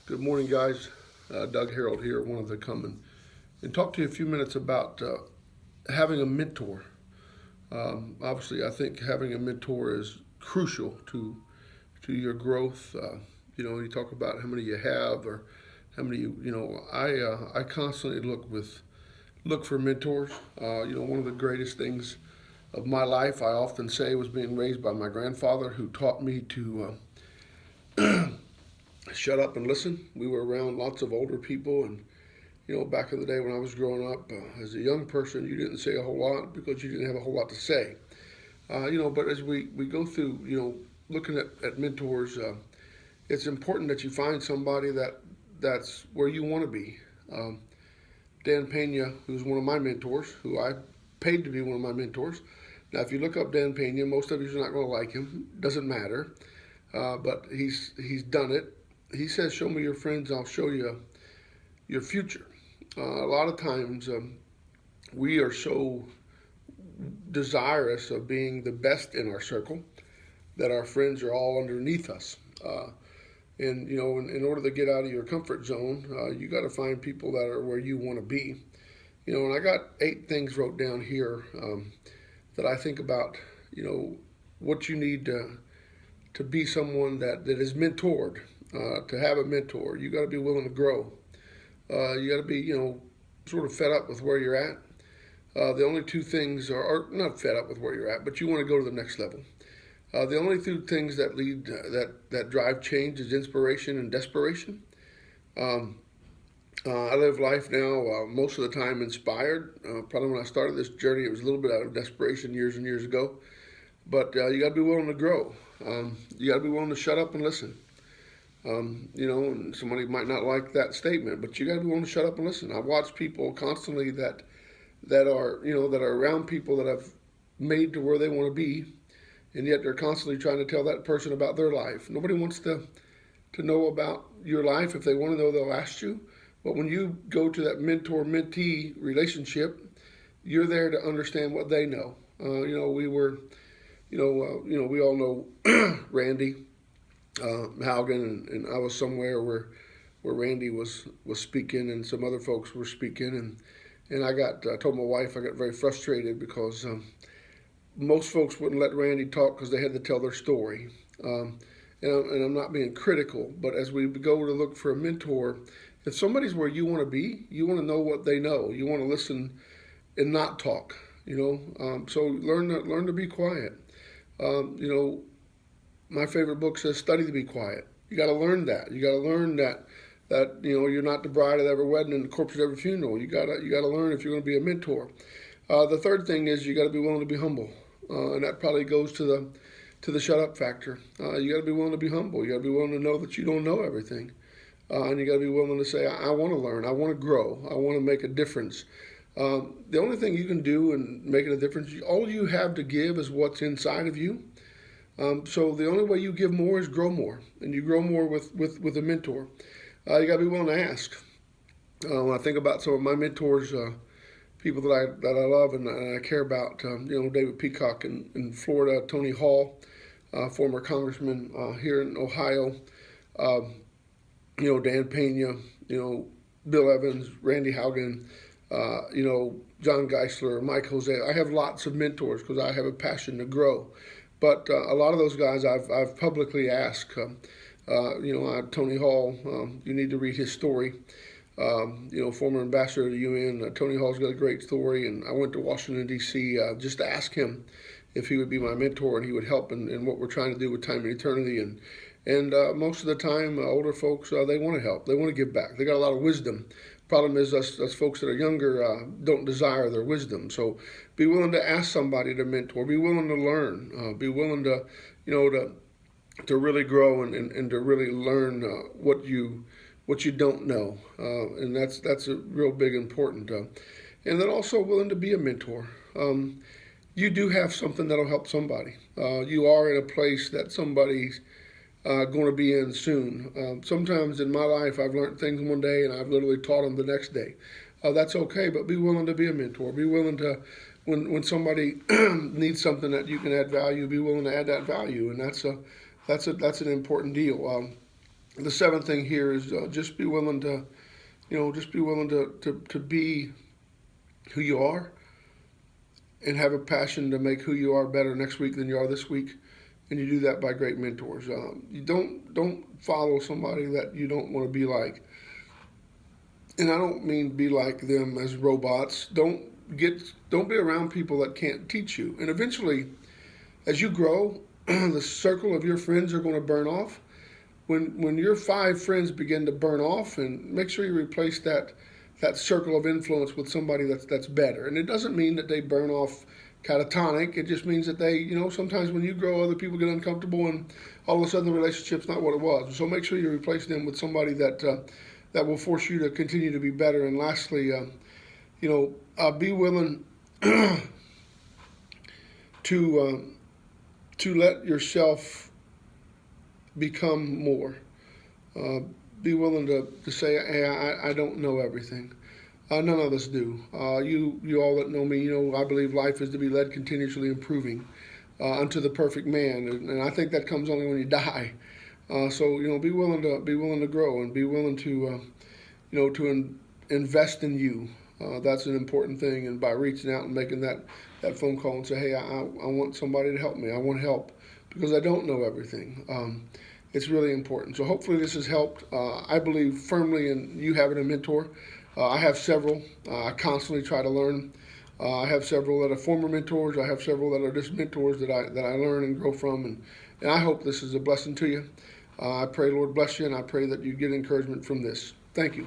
Good morning, guys. Doug Herald here. Wanted to come and talk to you a few minutes about having a mentor. Obviously, I think having a mentor is crucial to your growth. You talk about how many you have or how many I constantly look for mentors. One of the greatest things of my life, I often say, was being raised by my grandfather, who taught me to shut up and listen. We were around lots of older people, and back in the day when I was growing up, as a young person, you didn't say a whole lot because you didn't have a whole lot to say. But as we go through, looking at mentors, it's important that you find somebody that's where you want to be. Um, Dan Pena, who's one of my mentors, who I paid to be one of my mentors. Now, if you look up Dan Pena, most of you are not going to like him. Doesn't matter, but he's done it. He says, "Show me your friends, I'll show you your future." A lot of times, we are so desirous of being the best in our circle that our friends are all underneath us. And in order to get out of your comfort zone, you got to find people that are where you want to be. And I got 8 things wrote down here that I think about. What you need to be someone that is mentored. To have a mentor, you got to be willing to grow. You got to be, sort of fed up with where you're at. The only 2 things are not fed up with where you're at, but you want to go to the next level. The only 2 things that lead that drive change is inspiration and desperation. Um, I live life now most of the time inspired. Probably when I started this journey, it was a little bit out of desperation years and years ago. But you got to be willing to grow. You got to be willing to shut up and listen. And somebody might not like that statement, but you got to be willing to shut up and listen. I've watched people constantly that are around people that have made to where they want to be, and yet they're constantly trying to tell that person about their life. Nobody wants to know about your life. If they want to know, they'll ask you. But when you go to that mentor-mentee relationship, you're there to understand what they know. We were, we all know Randy Haugen, and I was somewhere where Randy was speaking, and some other folks were speaking, and I told my wife I got very frustrated because most folks wouldn't let Randy talk because they had to tell their story. And I'm not being critical, but as we go to look for a mentor, if somebody's where you want to be, you want to know what they know. You want to listen and not talk. So learn to be quiet. Um, you know, my favorite book says study to be quiet. You got to learn that. You got to learn that you're not the bride of every wedding and the corpse of every funeral. You got to learn if you're going to be a mentor. The third thing is you got to be willing to be humble, and that probably goes to the shut up factor. You got to be willing to be humble. You got to be willing to know that you don't know everything, and you got to be willing to say, I want to learn. I want to grow. I want to make a difference. The only thing you can do in making a difference, all you have to give is what's inside of you. So the only way you give more is grow more, and you grow more with a mentor. You got to be willing to ask. When I think about some of my mentors, people that I love and I care about, David Peacock in Florida, Tony Hall, former congressman here in Ohio, um, Dan Pena, Bill Evans, Randy Haugen, John Geisler, Mike Jose. I have lots of mentors because I have a passion to grow. But a lot of those guys I've publicly asked. Tony Hall, you need to read his story. Former ambassador to the UN. Tony Hall's got a great story, and I went to Washington, D.C. Just to ask him if he would be my mentor and he would help in what we're trying to do with time and eternity. And most of the time, older folks, they want to help. They want to give back. They got a lot of wisdom. Problem is, us folks that are younger don't desire their wisdom. So be willing to ask somebody to mentor. Be willing to learn. Be willing to, to really grow and to really learn what you don't know. And that's a real big important. And then also willing to be a mentor. You do have something that'll help somebody. You are in a place that somebody's going to be in soon. Sometimes in my life, I've learned things one day and I've literally taught them the next day. That's okay, but be willing to be a mentor. Be willing to, when somebody needs something that you can add value, be willing to add that value, and that's an important deal. The seventh thing here is just be willing to, just be willing to be who you are and have a passion to make who you are better next week than you are this week. And you do that by great mentors. You don't follow somebody that you don't want to be like. And I don't mean be like them as robots. Don't be around people that can't teach you. And eventually, as you grow, the circle of your friends are going to burn off. When your 5 friends begin to burn off, and make sure you replace that circle of influence with somebody that's better. And it doesn't mean that they burn off catatonic. It just means that they, sometimes when you grow, other people get uncomfortable, and all of a sudden the relationship's not what it was. So make sure you replace them with somebody that will force you to continue to be better. And lastly, be willing to let yourself become more. Be willing to say, hey, I don't know everything. None of us do. You all that know me, I believe life is to be led continuously improving unto the perfect man, and I think that comes only when you die. So be willing to grow, and be willing to invest in you. That's an important thing, and by reaching out and making that phone call and say, hey, I want somebody to help me. I want help because I don't know everything. It's really important. So hopefully this has helped. I believe firmly in you having a mentor. I have several. I constantly try to learn. I have several that are former mentors. I have several that are just mentors that I learn and grow from. And I hope this is a blessing to you. I pray, Lord bless you, and I pray that you get encouragement from this. Thank you.